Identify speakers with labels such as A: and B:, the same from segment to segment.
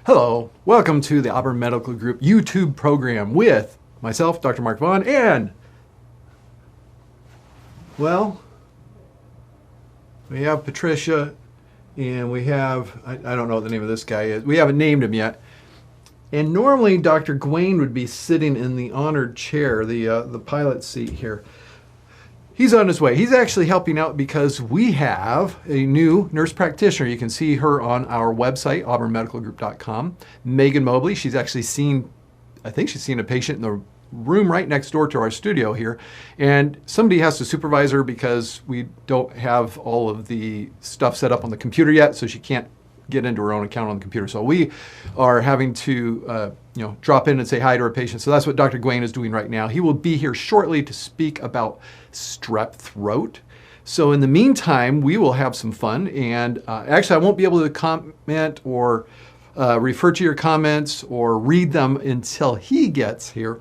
A: Hello, welcome to the Auburn Medical Group YouTube program with myself, Dr. Mark Vaughn, and, well, we have Patricia, and we have, I don't know what the name of this guy is. We haven't named him yet. And normally Dr. Gawain would be sitting in the honored chair, the pilot seat here. He's on his way. He's actually helping out because we have a new nurse practitioner. You can see her on our website, auburnmedicalgroup.com. Megan Mobley. She's actually seen, I think she's seen a patient in the room right next door to our studio here. And somebody has to supervise her because we don't have all of the stuff set up on the computer yet, so she can't get into her own account on the computer. So we are having to drop in and say hi to our patient. So that's what Dr. Gawain is doing right now. He will be here shortly to speak about strep throat. So in the meantime, we will have some fun. And actually, I won't be able to comment or refer to your comments or read them until he gets here.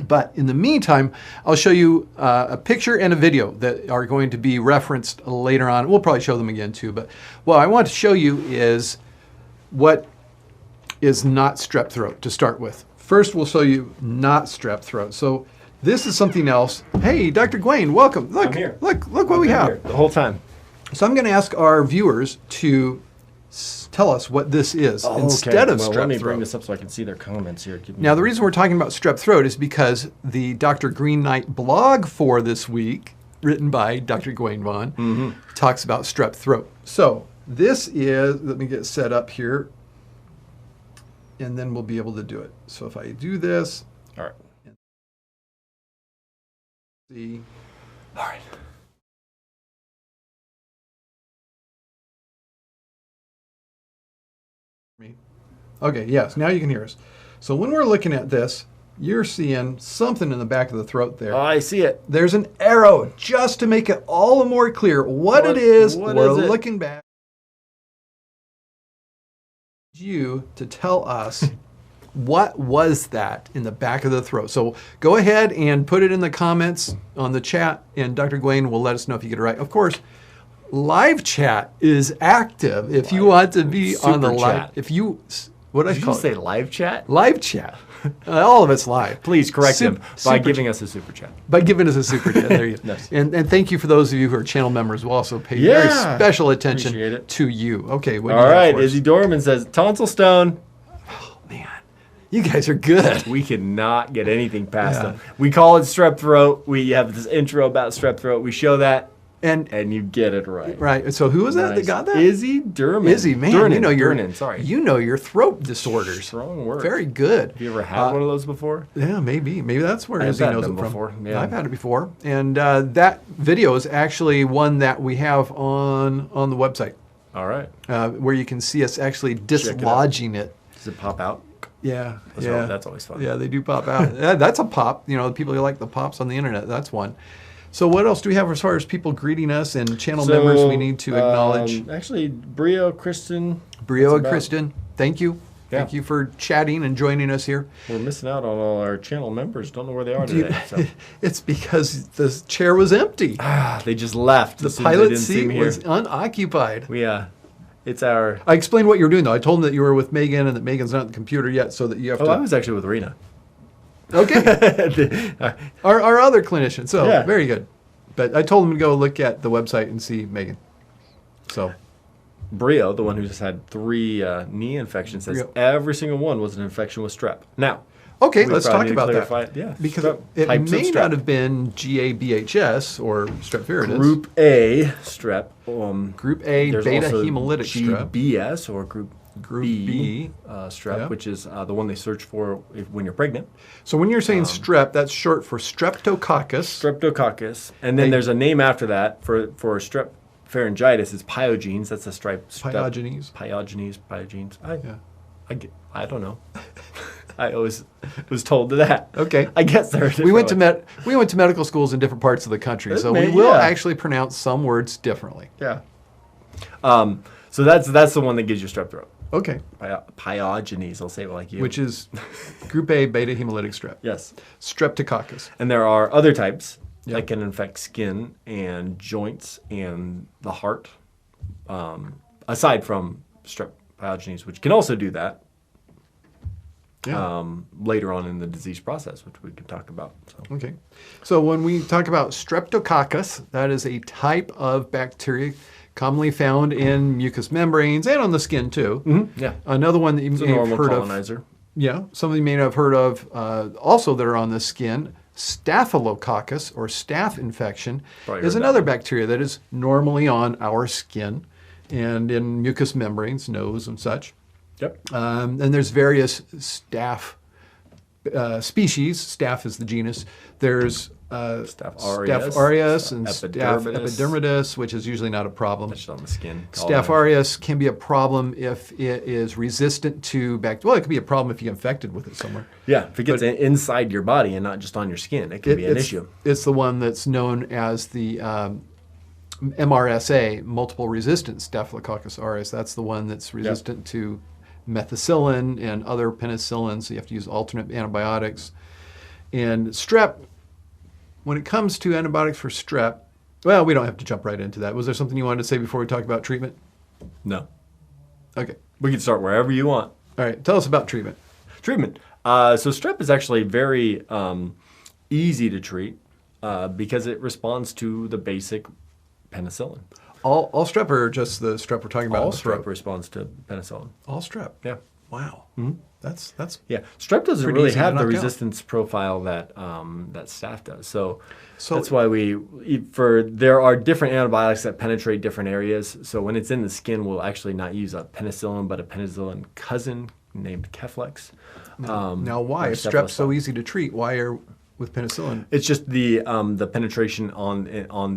A: But in the meantime, I'll show you a picture and a video that are going to be referenced later on. We'll probably show them again too. But what I want to show you is what is not strep throat to start with. First, we'll show you not strep throat. So this is something else. Hey, Dr. Gawain, welcome. Look,
B: I'm here.
A: Look what we have.
B: The whole time.
A: So I'm going to ask our viewers to tell us what this is instead of strep throat.
B: Let me bring this up so I can see their comments here.
A: Now, the reason we're talking about strep throat is because the Dr. Green Knight blog for this week, written by Dr. Gawain Vaughn, talks about strep throat. So this is, let me get set up here, and then we'll be able to do it. So if I do this.
B: All right.
A: See. All right. Okay, yes, now you can hear us. So when we're looking at this, you're seeing something in the back of the throat there.
B: Oh, I see it.
A: There's an arrow just to make it all the more clear what it is. We're looking back. You to tell us what was that in the back of the throat. So go ahead and put it in the comments on the chat, and Dr. Gawain will let us know if you get it right. Of course, live chat is active if you want to be on the live. If you, what did I call it?
B: Did you say live chat?
A: Live chat. All of it's live.
B: Please correct him by giving us a super chat.
A: By giving us a super chat. There you go.
B: Nice.
A: And thank you for those of you who are channel members. We'll also pay very special attention to you. Okay. What do you
B: right. Izzy Dorman says tonsil stone.
A: Oh, man. You guys are good.
B: We cannot get anything past them. We call it strep throat. We have this intro about strep throat. We show that. And you get it right.
A: Right. So who was that that got that?
B: Izzy Durman.
A: Izzy, man.
B: Durnan,
A: you know your throat disorders.
B: Strong word.
A: Very good.
B: Have you ever had one of those before?
A: Yeah, maybe. Maybe that's where Izzy knows it from.
B: Before. Yeah.
A: I've had it before. And that video is actually one that we have on the website.
B: All right.
A: Where you can see us actually dislodging it.
B: Does it pop out?
A: Yeah.
B: That's always fun.
A: Yeah, they do pop out. That's a pop. You know, people who like the pops on the internet, that's one. So what else do we have as far as people greeting us and channel members we need to acknowledge?
B: Actually, Brio, Kristen.
A: Brio and Kristen, thank you. Yeah. Thank you for chatting and joining us here.
B: We're missing out on all our channel members. Don't know where they are today. So.
A: It's because the chair was empty.
B: They just left.
A: The pilot seat was unoccupied.
B: It's our...
A: I explained what you were doing, though. I told them that you were with Megan and that Megan's not on the computer yet, so that you have to...
B: I was actually with Rena.
A: Okay. our other clinician. So very good. But I told him to go look at the website and see Megan. So
B: Brio, the one who just had 3 knee infections, says every single one was an infection with strep. Now,
A: okay, let's talk about that.
B: Yeah,
A: because it may not have been GABHS or strep viridis.
B: Group A strep.
A: Group A beta hemolytic strep.
B: GBS or Group
A: B
B: strep, which is the one they search for when you're pregnant.
A: So when you're saying strep, that's short for streptococcus.
B: Streptococcus. And then there's a name after that for strep pharyngitis. It's pyogenes. That's a stripe.
A: Pyogenes.
B: Pyogenes. I don't know. I always was told that.
A: Okay.
B: I guess there.
A: We went to medical schools in different parts of the country, so we will actually pronounce some words differently.
B: Yeah. So that's the one that gives you strep throat.
A: Okay.
B: Pyogenes, I'll say it like you.
A: Which is Group A beta hemolytic strep.
B: Yes.
A: Streptococcus.
B: And there are other types that can infect skin and joints and the heart, aside from strep pyogenes, which can also do that. later on in the disease process, which we can talk about. So.
A: Okay. So when we talk about Streptococcus, that is a type of bacteria commonly found in mucous membranes and on the skin too.
B: Mm-hmm. Yeah.
A: Another one that you may have heard
B: colonizer.
A: of. Yeah. Some you may have heard of also that are on the skin. Staphylococcus, or staph infection, is another bacteria that is normally on our skin and in mucous membranes, nose and such.
B: Yep.
A: And there's various staph species. Staph is the genus. There's
B: Staph
A: aureus and
B: epidermidis.
A: Staph epidermidis, which is usually not a problem.
B: That's on the skin.
A: Staph aureus can be a problem if it is resistant to bacteria. Well, it can be a problem if you get infected with it somewhere.
B: Yeah, if it gets inside your body and not just on your skin, it can be an issue.
A: It's the one that's known as the MRSA, multiple resistant Staphylococcus aureus. That's the one that's resistant to methicillin and other penicillins. So you have to use alternate antibiotics. And strep, when it comes to antibiotics for strep, well, we don't have to jump right into that. Was there something you wanted to say before we talk about treatment?
B: No.
A: Okay.
B: We can start wherever you want.
A: All right. Tell us about treatment.
B: Treatment. So strep is actually very easy to treat because it responds to the basic penicillin.
A: All strep, or just the strep we're talking about?
B: All strep responds to penicillin.
A: All strep?
B: Yeah.
A: Wow.
B: Mm-hmm.
A: That's
B: yeah. Strep doesn't
A: pretty
B: really
A: easy to
B: have the
A: knock out.
B: resistance profile that that staph does. So that's why there are different antibiotics that penetrate different areas. So when it's in the skin, we'll actually not use a penicillin, but a penicillin cousin named Keflex.
A: now why? If strep's so easy to treat, why are with penicillin?
B: It's just the penetration on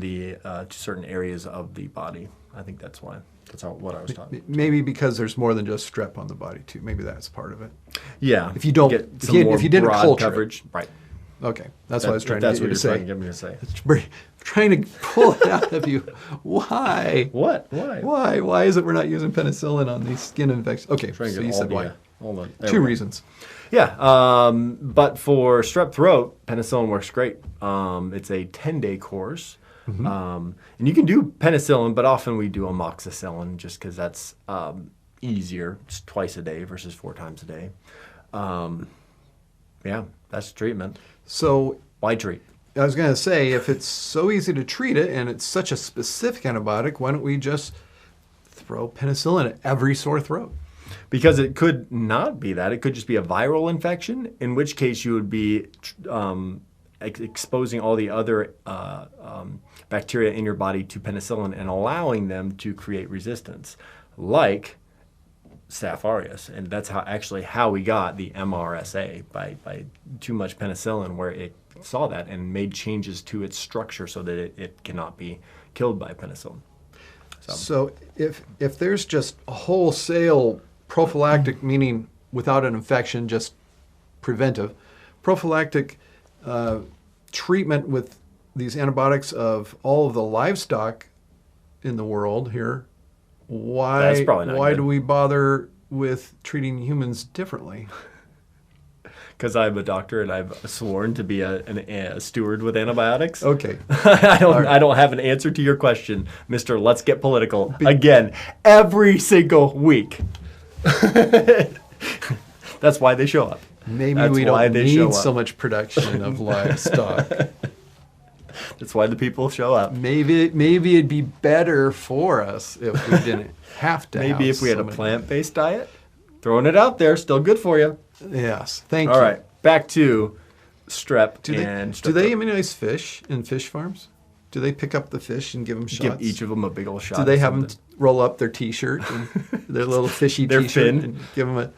B: the to certain areas of the body. I think that's why. That's what I was talking about.
A: Maybe because there's more than just strep on the body too. Maybe that's part of it.
B: Yeah.
A: If you don't, if you didn't culture
B: coverage,
A: it.
B: right?
A: Okay, that's what I was trying to get you to say.
B: Trying to get me to say.
A: Trying to pull it out of you. Why?
B: What? Why?
A: Why? Why is it we're not using penicillin on these skin infections? Okay, so you said why?
B: Hold on.
A: Two reasons.
B: Yeah, but for strep throat, penicillin works great. It's a 10-day course. Mm-hmm. And you can do penicillin, but often we do amoxicillin just because that's easier. It's twice a day versus 4 times a day. Yeah, that's treatment.
A: So
B: why treat?
A: I was going to say, if it's so easy to treat it and it's such a specific antibiotic, why don't we just throw penicillin at every sore throat?
B: Because it could not be that. It could just be a viral infection, in which case you would be exposing all the other bacteria in your body to penicillin and allowing them to create resistance, like Staph aureus. And that's how we got the MRSA, by too much penicillin, where it saw that and made changes to its structure so that it cannot be killed by penicillin.
A: So if there's just a wholesale prophylactic, meaning without an infection, just preventive, prophylactic treatment with these antibiotics of all of the livestock in the world here, why do we bother with treating humans differently?
B: Because I'm a doctor and I've sworn to be a steward with antibiotics.
A: Okay.
B: I don't have an answer to your question, Mr. Let's Get Political. Again, every single week. That's why they show up.
A: Maybe we don't need so much production of livestock.
B: That's why the people show up.
A: Maybe it'd be better for us if we didn't have to.
B: Maybe if we had a plant-based diet. Throwing it out there, still good for you.
A: Yes, thank you.
B: All right, back to strep.
A: Do they immunize fish in fish farms? Do they pick up the fish and give them shots?
B: Give each of them a big old shot.
A: Do they have them roll up their T-shirt and their little fishy T-shirt
B: fin
A: and give them a?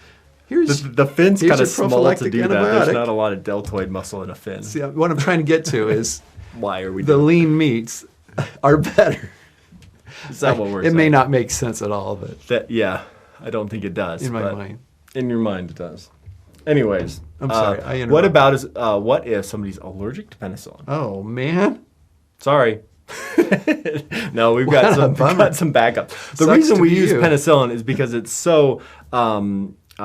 A: Here's
B: the fin's kind of small to do that.
A: Antibiotic.
B: There's not a lot of deltoid muscle in a fin.
A: See, what I'm trying to get to is
B: why are we
A: the lean meats are better.
B: Is that what we're saying?
A: It may not make sense at all, but
B: yeah, I don't think it does.
A: In my mind.
B: In your mind, it does. Anyways,
A: I'm sorry. I interrupted.
B: What if somebody's allergic to penicillin?
A: Oh man,
B: sorry. No, we've got some backup. The reason we use penicillin is because it's so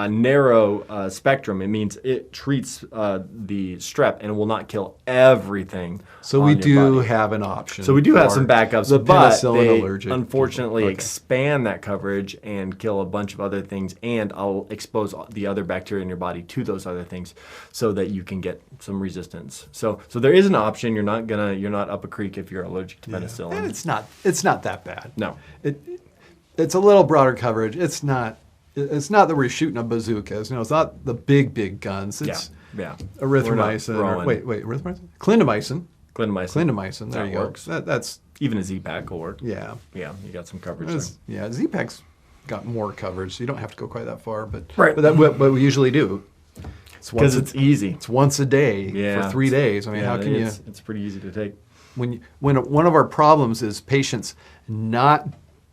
B: narrow spectrum. It means it treats the strep and will not kill everything.
A: So
B: on
A: we
B: your
A: do
B: body.
A: have an option.
B: So we do have
A: for
B: some backups,
A: the
B: but
A: penicillin
B: they
A: allergic
B: unfortunately
A: people. Okay.
B: expand that coverage and kill a bunch of other things, and I'll expose the other bacteria in your body to those other things, so that you can get some resistance. So there is an option. You're not up a creek if you're allergic to penicillin.
A: And it's not that bad.
B: No.
A: It's a little broader coverage. It's not that we're shooting a bazookas. It's not the big guns. It's
B: Yeah.
A: erythromycin. Erythromycin? Clindamycin.
B: Clindamycin.
A: There
B: That
A: you go.
B: works.
A: That's
B: Even a Z-Pack will work.
A: yeah.
B: Yeah, you got some coverage there.
A: Yeah, Z-Pac's got more coverage, so you don't have to go quite that far. But
B: Right.
A: but that's what we usually do.
B: Because it's easy.
A: It's once a day for 3 days. I mean, how can you?
B: It's pretty easy to take.
A: When one of our problems is patients not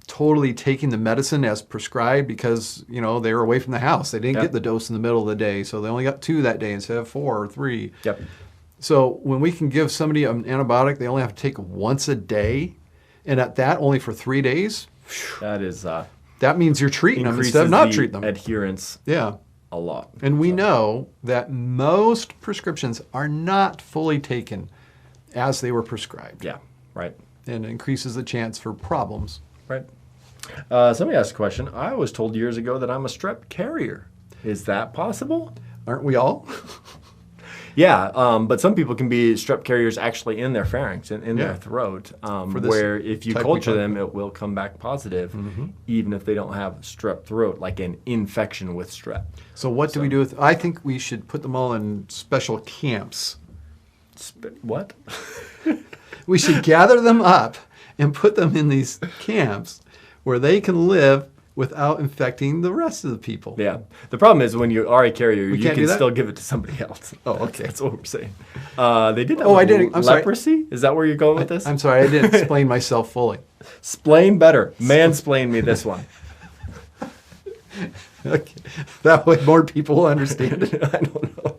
A: totally taking the medicine as prescribed because they were away from the house. They didn't get the dose in the middle of the day, so they only got 2 that day instead of 4 or 3.
B: Yep.
A: So when we can give somebody an antibiotic, they only have to take once a day, and at that only for 3 days.
B: That is
A: That means you're treating them
B: increases
A: instead of not
B: the
A: treating them.
B: adherence
A: Yeah.
B: a lot.
A: And we know that most prescriptions are not fully taken as they were prescribed.
B: Yeah. Right.
A: And it increases the chance for problems.
B: Right. Somebody asked a question. I was told years ago that I'm a strep carrier. Is that possible?
A: Aren't we all?
B: Yeah, but some people can be strep carriers actually in their pharynx, in
A: Yeah.
B: their throat,
A: this
B: where if you
A: type we
B: culture
A: talked
B: them,
A: about.
B: it will come back positive, even if they don't have strep throat, like an infection with strep.
A: So what do we do with? I think we should put them all in special camps.
B: What?
A: We should gather them up and put them in these camps where they can live without infecting the rest of the people.
B: Yeah. The problem is when you are a carrier, you
A: can't do
B: can
A: that?
B: still give it to somebody else.
A: Oh, okay.
B: That's what we're saying. They did have
A: Oh, I didn't- I'm sorry.
B: leprosy? Is that where you're going with this?
A: I'm sorry, I didn't explain myself fully.
B: Splain better. Mansplain me this one.
A: Okay. That way more people will understand it.
B: I don't know.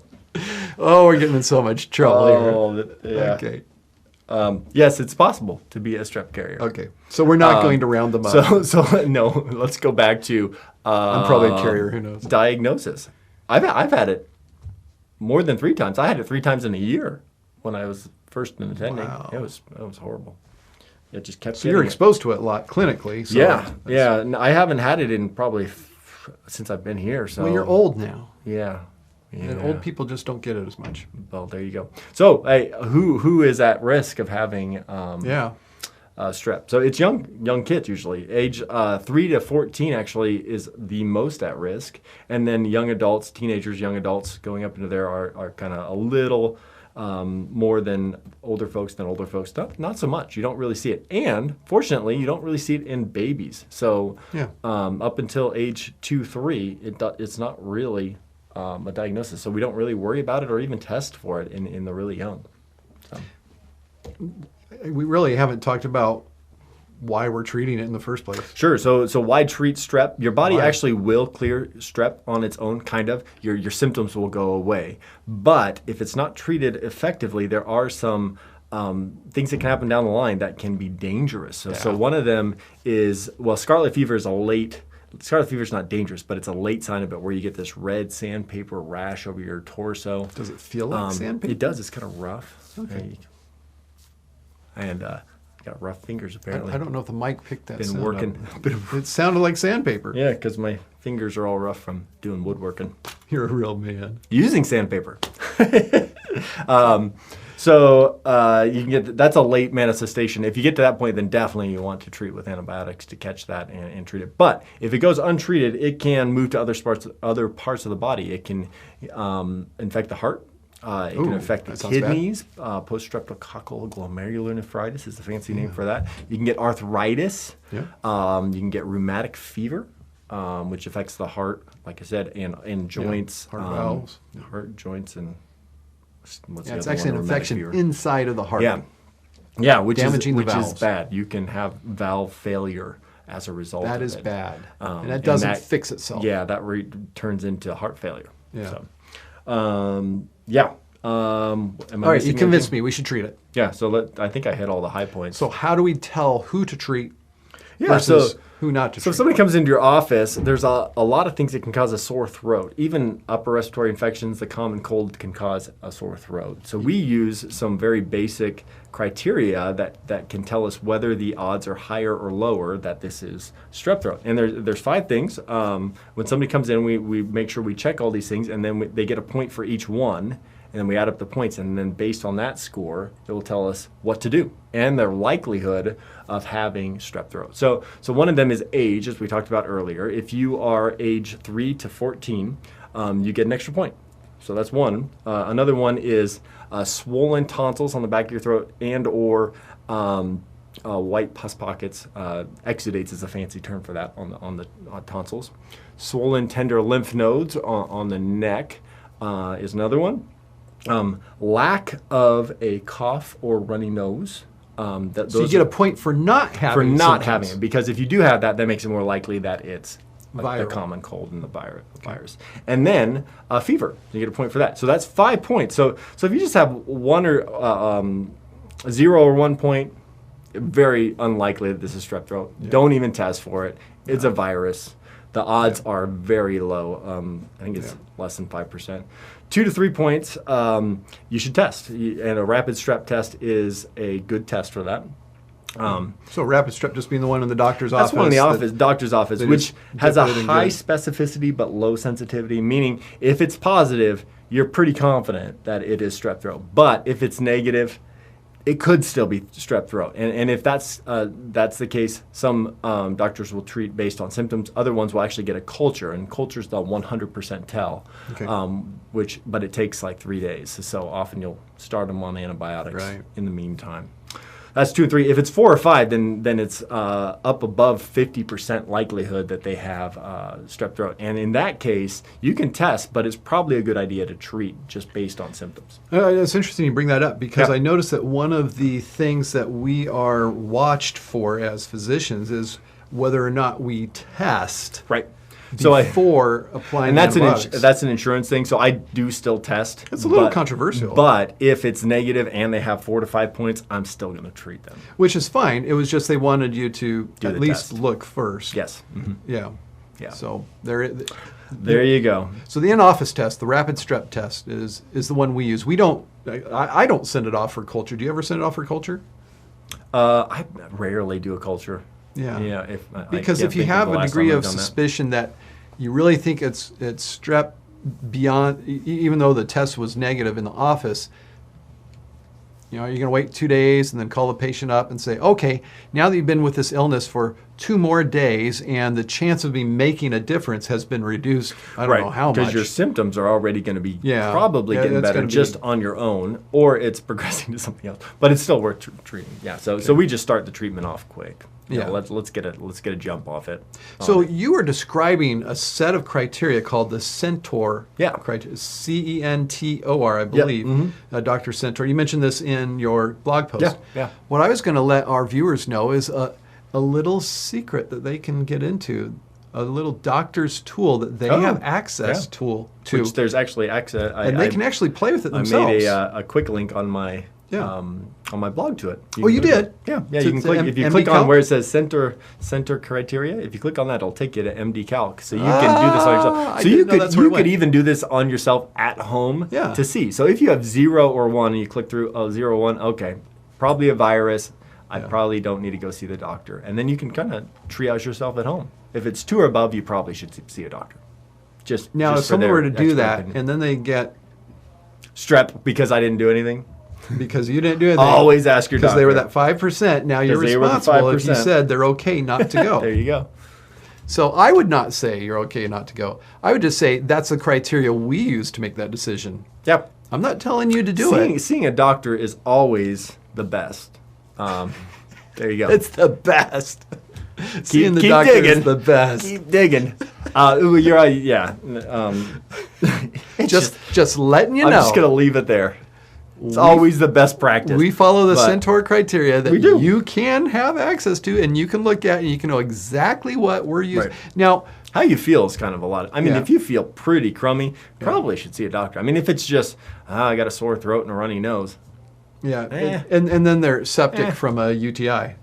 A: Oh, we're getting in so much trouble here.
B: Yeah.
A: Okay.
B: Yes, it's possible to be a strep carrier.
A: Okay. So we're not going to round them up.
B: So no. Let's go back to.
A: I'm probably a carrier. Who knows?
B: Diagnosis. I've had it more than 3 times. I had it 3 times in a year when I was first in attending.
A: Wow.
B: It was horrible. It just kept.
A: So you're
B: getting it.
A: exposed to it a lot clinically. So
B: Yeah. And I haven't had it in probably since I've been here. So.
A: Well, you're old now,
B: Yeah.
A: and old people just don't get it as much.
B: Well, there you go. So, hey, who is at risk of having strep? So it's young kids usually. Age 3 to 14 actually is the most at risk, and then young adults, teenagers, young adults going up into there are kind of a little more than older folks. Not so much. You don't really see it, and fortunately, you don't really see it in babies. So up until age 2, 3, it's not really a diagnosis. So we don't really worry about it or even test for it in the really young. So.
A: We really haven't talked about why we're treating it in the first place.
B: Sure. So why treat strep? Your body
A: Why?
B: actually will clear strep on its own, kind of. Your symptoms will go away. But if it's not treated effectively, there are some things that can happen down the line that can be dangerous. So one of them is, scarlet fever is Scarlet fever is not dangerous, but it's a late sign of it where you get this red sandpaper rash over your torso.
A: Does it feel like sandpaper?
B: It does. It's kind of rough.
A: Okay.
B: And got rough fingers apparently.
A: I don't know if the mic picked that
B: Been
A: sound
B: working.
A: up. It sounded like sandpaper.
B: Yeah, because my fingers are all rough from doing woodworking.
A: You're a real man.
B: Using sandpaper. So you can get that's a late manifestation. If you get to that point, then definitely you want to treat with antibiotics to catch that and treat it. But if it goes untreated, it can move to other parts of the body. It can infect the heart. It can affect the
A: that sounds bad.
B: kidneys. Post-streptococcal glomerulonephritis is the fancy name for that. You can get arthritis.
A: Yeah.
B: You can get rheumatic fever, which affects the heart, like I said, and joints.
A: Heart valves.
B: Heart, joints, and what's the
A: It's
B: other
A: actually
B: one?
A: an
B: Rheumatic
A: infection
B: fever.
A: inside of the heart.
B: Yeah, which
A: Damaging the
B: is
A: valves.
B: bad. You can have valve failure as a result.
A: That
B: of
A: is
B: it.
A: bad. And
B: And
A: that doesn't
B: that-
A: fix itself.
B: Yeah, that turns into heart failure.
A: Yeah.
B: So, yeah.
A: All right, you convinced me. We should treat it.
B: Yeah. So I think I hit all the high points.
A: So how do we tell who to treat versus who not to
B: So
A: treat.
B: if somebody comes into your office, there's a lot of things that can cause a sore throat. Even upper respiratory infections, the common cold can cause a sore throat. So we use some very basic criteria that can tell us whether the odds are higher or lower that this is strep throat. And there's 5 things. When somebody comes in, we make sure we check all these things, and then they get a point for each one. And then we add up the points, and then based on that score, it will tell us what to do and the likelihood of having strep throat. So one of them is age, as we talked about earlier. If you are age 3 to 14, you get an extra point. So that's one. Another one is swollen tonsils on the back of your throat and or white pus pockets. Exudates is a fancy term for that on the tonsils. Swollen tender lymph nodes on the neck is another one. Lack of a cough or runny nose.
A: So you get a point for not having
B: having it, because if you do have that makes it more likely that it's a common cold and the virus. And then fever. You get a point for that. So that's 5 points. So if you just have 1 or 0 or 1 point, very unlikely that this is strep throat. Yeah. Don't even test for it. It's a virus. The odds are very low. I think it's less than 5%. 2 to 3 points, you should test. And a rapid strep test is a good test for that.
A: So rapid strep just being the one in the doctor's office?
B: That's one in the doctor's office, which has a high specificity but low sensitivity, meaning if it's positive, you're pretty confident that it is strep throat. But if it's negative, it could still be strep throat. And if that's the case, some doctors will treat based on symptoms. Other ones will actually get a culture, and cultures they'll 100% tell, but it takes like 3 days. So often you'll start them on antibiotics in the meantime. That's 2 and 3. If it's 4 or 5, then it's up above 50% likelihood that they have strep throat. And in that case, you can test, but it's probably a good idea to treat just based on symptoms.
A: It's interesting you bring that up, because I noticed that one of the things that we are watched for as physicians is whether or not we test.
B: Right.
A: Before applying antibiotics.
B: That's an insurance thing, so I do still test.
A: It's a little controversial.
B: But if it's negative and they have 4 to 5 points, I'm still going to treat them.
A: Which is fine. It was just they wanted you to at least look first.
B: Yes. Mm-hmm.
A: Yeah. So there
B: you go.
A: So the in-office test, the rapid strep test, is the one we use. We don't. I don't send it off for culture. Do you ever send it off for culture?
B: I rarely do a culture.
A: Yeah. Because if you have a degree of suspicion that you really think it's strep beyond, even though the test was negative in the office, you're going to wait 2 days and then call the patient up and say, okay, now that you've been with this illness for 2 more days and the chance of me making a difference has been reduced, I don't know how much.
B: Because your symptoms are already going to be probably getting better just on your own, or it's progressing to something else. But it's still worth treating. Yeah. So we just start the treatment off quick. Let's get a jump off it.
A: So you were describing a set of criteria called the Centor criteria, Centor, I believe. Yep. Mm-hmm. Dr. Centor. You mentioned this in your blog post.
B: Yeah.
A: What I was going to let our viewers know is a little secret that they can get into, a little doctor's tool that they have access to.
B: Which there's actually access.
A: And they can actually play with it themselves.
B: I made a quick link on my blog to it.
A: You did?
B: Yeah. You can click. If you click on where it says Centor criteria, if you click on that, it'll take you to MD Calc. So you can do this on yourself. So you could even do this on yourself at home to see. So if you have 0 or 1 and you click through 0 or 1, okay, probably a virus. I probably don't need to go see the doctor. And then you can kind of triage yourself at home. If it's 2 or above, you probably should see a doctor. If
A: someone were to do that and then they get
B: strep because I didn't do anything.
A: Because you didn't do anything.
B: Always ask your doctor.
A: Because they were that 5%. Now you're responsible if you said they're okay not to go.
B: There you go.
A: So I would not say you're okay not to go. I would just say that's the criteria we use to make that decision.
B: Yep.
A: I'm not telling you to do it.
B: Seeing a doctor is always the best. There you go.
A: It's the best. Seeing the doctor
B: digging.
A: is the best.
B: Keep digging. You're right. Yeah.
A: Just letting you know.
B: I'm just going to leave it there. It's always the best practice.
A: We follow the Centor criteria that you can have access to, and you can look at, and you can know exactly what we're using.
B: Right.
A: Now,
B: how you feel is kind of a lot. If you feel pretty crummy, probably should see a doctor. If it's just, I got a sore throat and a runny nose,
A: Yeah,
B: Eh.
A: and then they're septic from a UTI.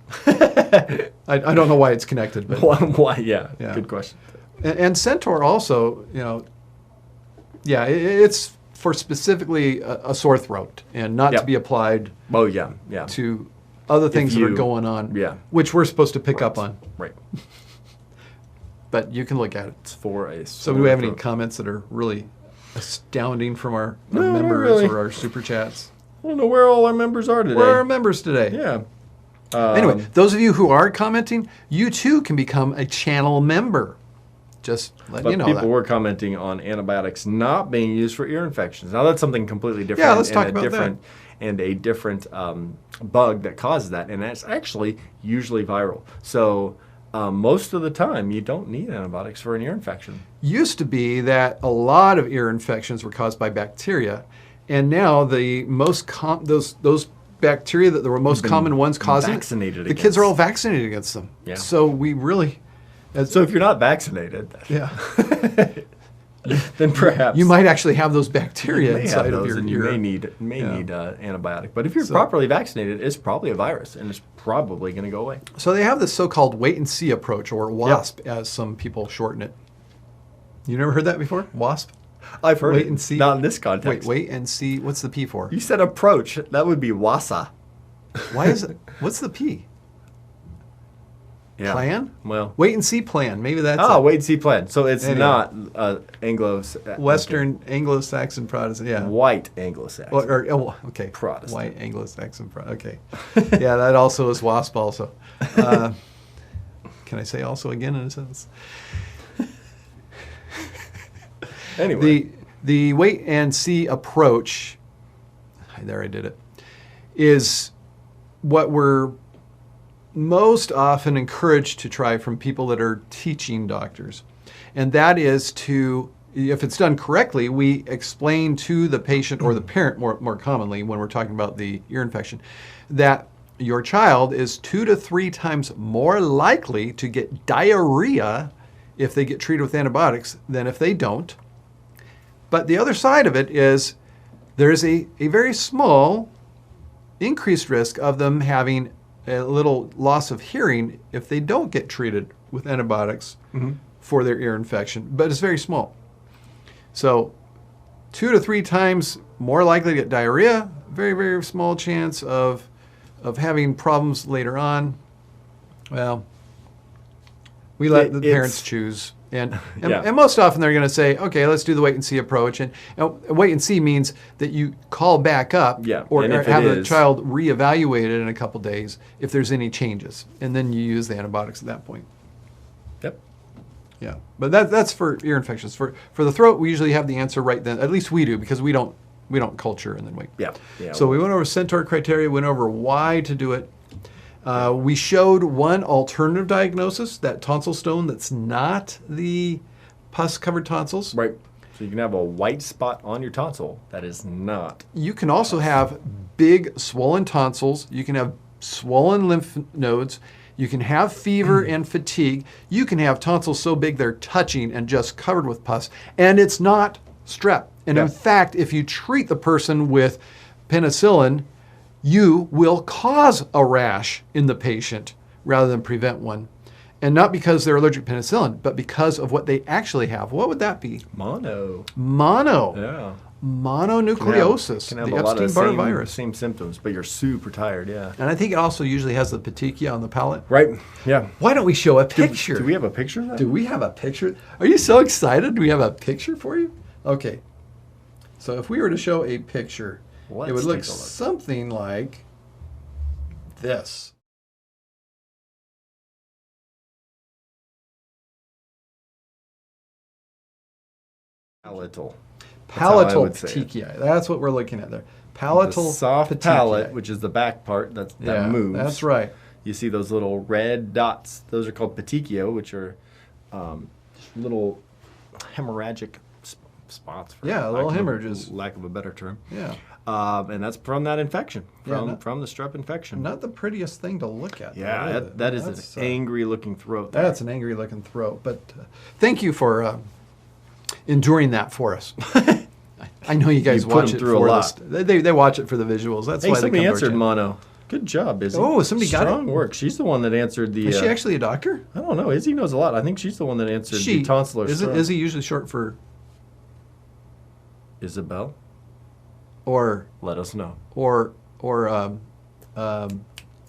A: I don't know why it's connected, but
B: Why? Yeah,
A: Yeah.
B: good question.
A: and Centor also, yeah, it's for specifically a sore throat and not to
B: Yep.
A: be applied
B: Oh, yeah, yeah.
A: to other things that are
B: you-
A: going on,
B: yeah.
A: which we're supposed to pick up on.
B: Right.
A: But you can look at it.
B: It's for a
A: So do we have any
B: throat.
A: comments that are really astounding from our
B: No, not
A: members
B: really.
A: or our super chats?
B: I don't know where all our members are today.
A: Where are our members today?
B: Yeah.
A: Anyway, those of you who are commenting, you too can become a channel member. Just letting
B: But
A: you know
B: people
A: that.
B: were commenting on antibiotics not being used for ear infections. Now that's something completely different.
A: Yeah, let's
B: and
A: talk
B: a
A: about that.
B: different, And a different bug that causes that, and that's actually usually viral. So most of the time, you don't need antibiotics for an ear infection.
A: Used to be that a lot of ear infections were caused by bacteria, and now the most those bacteria that were most common ones causing
B: vaccinated
A: the kids are
B: against.
A: all vaccinated against them.
B: Yeah.
A: So we really,
B: So if you're not vaccinated,
A: yeah,
B: then perhaps
A: you might actually have those
B: you
A: bacteria
B: may have
A: inside of
B: those,
A: your
B: and
A: ear.
B: you may
A: Yeah.
B: need antibiotic. But if you're
A: So-
B: properly vaccinated, it's probably a virus, and it's probably going to go away.
A: So they have this so-called wait and see approach, or WASP, as some people shorten it. You never heard that before? WASP?
B: I've heard
A: Wait
B: it,
A: and see.
B: not in this context.
A: Wait and see. What's the P for?
B: You said approach. That would be WASA.
A: Why is it? What's the P?
B: Yeah.
A: Plan?
B: Well.
A: Wait and see plan. Maybe that's
B: Oh,
A: it.
B: wait and see plan. So it's
A: Anyway.
B: not Anglo
A: Western Anglo-Saxon Protestant. Yeah.
B: white Anglo-Saxon.
A: Okay.
B: Protestant.
A: White Anglo-Saxon. Okay. Yeah, that also is WASP. Also. Can I say also again in a sentence?
B: Anyway,
A: The wait and see approach, there I did it, is what we're most often encouraged to try from people that are teaching doctors. And that is to, if it's done correctly, we explain to the patient or the parent more commonly when we're talking about the ear infection, that your child is 2 to 3 times more likely to get diarrhea if they get treated with antibiotics than if they don't. But the other side of it is there's a very small increased risk of them having a little loss of hearing if they don't get treated with antibiotics for their ear infection, but it's very small. So 2 to 3 times more likely to get diarrhea, very, very small chance of having problems later on. Well, we let the
B: It's-
A: parents choose. And
B: Yeah.
A: most often they're going to say, okay, let's do the wait and see approach. And wait and see means that you call back up
B: Yeah,
A: or
B: and if it
A: have the
B: is-
A: child reevaluated in a couple days if there's any changes. And then you use the antibiotics at that point.
B: yep.
A: Yeah, but that's for ear infections. For the throat, we usually have the answer right then. At least we do, because we don't culture and then wait.
B: Yeah. Yeah.
A: So we went over Centor criteria, went over why to do it. We showed one alternative diagnosis, that tonsil stone that's not the pus-covered tonsils.
B: right. So you can have a white spot on your tonsil that is not.
A: You can also have big swollen tonsils. You can have swollen lymph nodes. You can have fever and fatigue. You can have tonsils so big they're touching and just covered with pus. And it's not strep. And
B: Yeah.
A: in fact, if you treat the person with penicillin, you will cause a rash in the patient rather than prevent one. And not because they're allergic to penicillin, but because of what they actually have. What would that be?
B: Mono.
A: Mono.
B: Yeah.
A: Mononucleosis,
B: Can have
A: the
B: a lot of
A: Epstein-Barr virus.
B: same symptoms, but you're super tired. Yeah.
A: And I think it also usually has the petichiae on the palate.
B: Right. Yeah.
A: Why don't we show a picture?
B: Do we have a picture of that?
A: Do we have a picture? Are you so excited? Do we have a picture for you? Okay. So if we were to show a picture,
B: Let's
A: it would look
B: take a look.
A: something like this.
B: Palatal. That's how I
A: Palatal
B: would say it.
A: petechiae. That's what we're looking at there. Palatal
B: The soft
A: petechiae.
B: palate, which is the back part that
A: Yeah,
B: moves.
A: that's right.
B: You see those little red dots. Those are called petechiae, which are little hemorrhagic spots.
A: Yeah,
B: lack
A: little
B: of a-
A: hemorrhages.
B: Lack of a better term.
A: Yeah.
B: And that's from that infection,
A: Yeah,
B: from the strep infection.
A: Not the prettiest thing to look at.
B: Yeah,
A: though,
B: that is
A: That's,
B: an angry-looking throat. there.
A: That's an angry looking throat. But thank you for enduring that for us. I know you guys
B: You put
A: watch
B: them
A: it
B: through a
A: for
B: lot.
A: this. They watch it for the visuals. That's
B: Hey,
A: why they
B: somebody
A: come to our
B: answered
A: channel.
B: mono. Good job, Izzy.
A: Oh, somebody got it.
B: Strong work. She's the one that answered the...
A: Is she actually a doctor?
B: I don't know. Izzy knows a lot. I think she's the one that answered the tonsillar strep.
A: Is he usually short for...
B: Isabel?
A: Or...
B: Let us know.
A: Or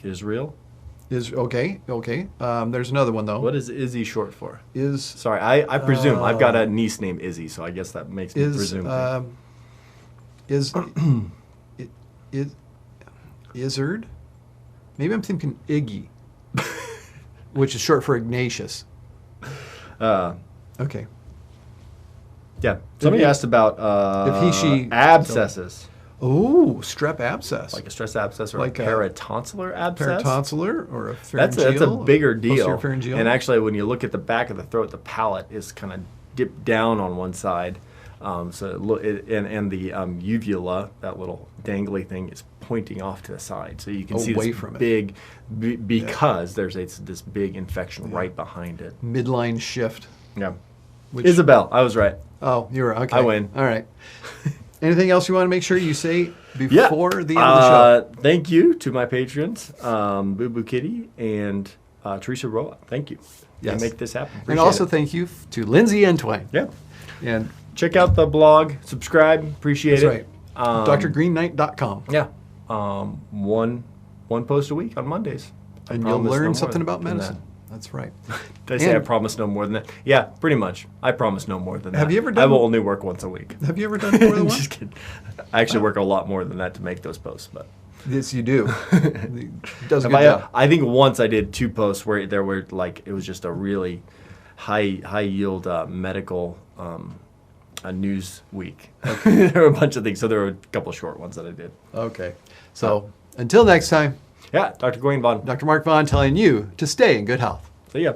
B: Israel?
A: is... Okay. There's another one, though.
B: What is Izzy short for?
A: Is...
B: Sorry, I presume. I've got a niece named Izzy, so I guess that makes me presume.
A: Izzard? Maybe I'm thinking Iggy, which is short for Ignatius. Okay.
B: Yeah. Somebody asked about
A: she
B: abscesses.
A: Oh, strep abscess.
B: Like a stress abscess or
A: Like
B: a
A: a
B: paratonsillar abscess.
A: Paratonsillar or a pharyngeal?
B: That's a bigger deal.
A: Posterior-pharyngeal?
B: And actually, when you look at the back of the throat, the palate is kind of dipped down on one side. And the uvula, that little dangly thing, is pointing off to the side, so you can see
A: Away
B: this
A: from it.
B: big, because there's this big infection right behind it.
A: Midline shift.
B: Yeah.
A: Which-
B: Isabel, I was right.
A: Oh, you were okay.
B: I win.
A: All right. Anything else you want to make sure you say before the end of the show?
B: Thank you to my patrons, Boo Boo Kitty and Teresa Roa. Thank you.
A: Yes.
B: To make this happen.
A: And
B: Appreciate
A: also
B: it.
A: thank you to Lindsay Entwine.
B: Yeah.
A: And
B: Check out the blog. Subscribe. Appreciate
A: that's
B: it.
A: right. DrGreenKnight.com.
B: Yeah. One post a week on Mondays. I
A: And you'll
B: promise no
A: learn
B: more
A: something about
B: than
A: medicine. That's right.
B: that. Did I say I
A: And-
B: promise no more than that? Yeah, pretty much. I promise no more than that.
A: Have you ever
B: I
A: done-
B: will only work once a week.
A: Have you ever done more than one?
B: Just kidding. I actually work a lot more than that to make those posts, but.
A: Yes, you do. It does a good job.
B: I think once I did 2 posts where there were it was just a really high yield medical a news week. There were a bunch of things, so there were a couple of short ones that I did.
A: Okay. So until next time,
B: Yeah, Dr. Gawain Vaughn.
A: Dr. Mark Vaughn telling you to stay in good health.
B: See ya.